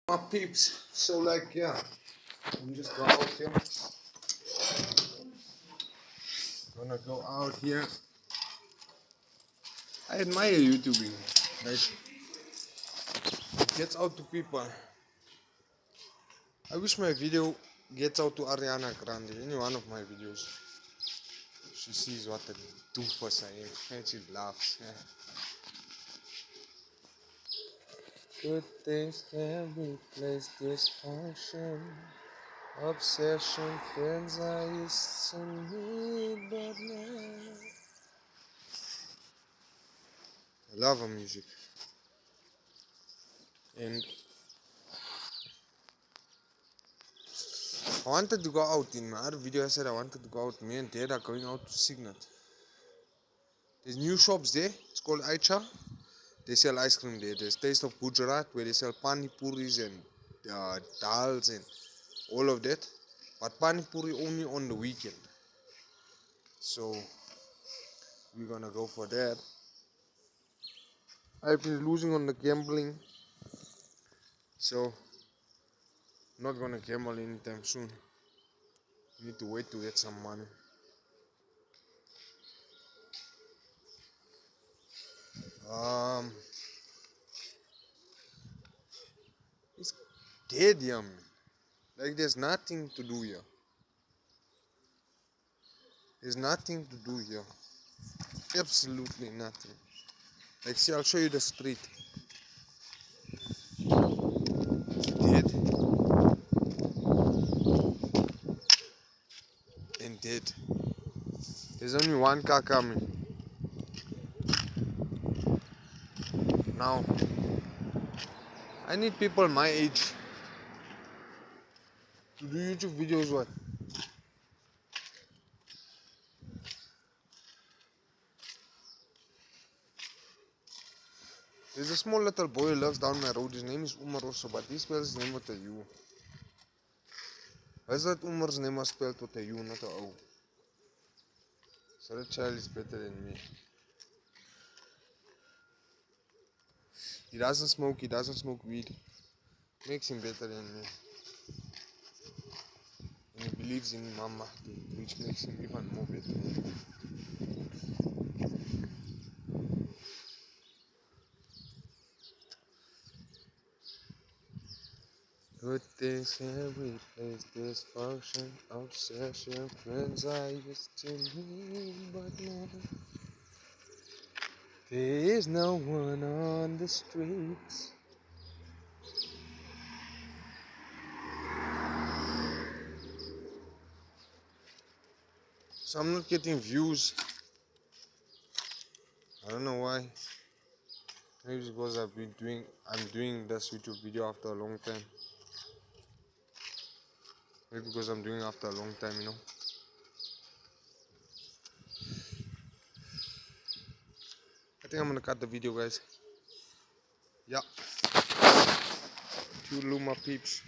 My peeps, so like yeah, I'm just go out here. Gonna go out here. I admire YouTubing. Like, it gets out to people. I wish my video gets out to Ariana Grande. Any one of my videos. She sees what a doofus I am and she laughs. Yeah. Good things can replace dysfunction. Obsession, friends I used to need, but now I love her music. And I wanted to go out. In my other video I said I wanted to go out. Me and Dad are going out to Signet. There's new shops there. It's called Aicha. They sell ice cream there. There's Taste of Gujarat where they sell pani puris and dals and all of that. But pani puri only on the weekend. So we're gonna go for that. I've been losing on the gambling. So not gonna gamble anytime soon. Need to wait to get some money. It's dead yum. Like there's nothing to do here. There's nothing to do here. Absolutely nothing. Like see, I'll show you the street. It's dead. And dead. There's only one car coming. Now I need people my age to do YouTube videos. What? There's a small little boy who lives down my road. His name is Umar also, but he spells his name with a U. Why is that Umar's name was spelled with a U, not a O? So that child is better than me. He doesn't smoke weed. Makes him better than me. And he believes in Mama, which makes him even more better than me. Good things can replace dysfunction, obsession, friends I used to need, but now there is no one on the streets. So I'm not getting views. I don't know why. Maybe because I'm doing this YouTube video after a long time. Maybe because I'm doing it after a long time, you know. I think I'm gonna cut the video, guys. Yeah. Toodaloo, my peeps.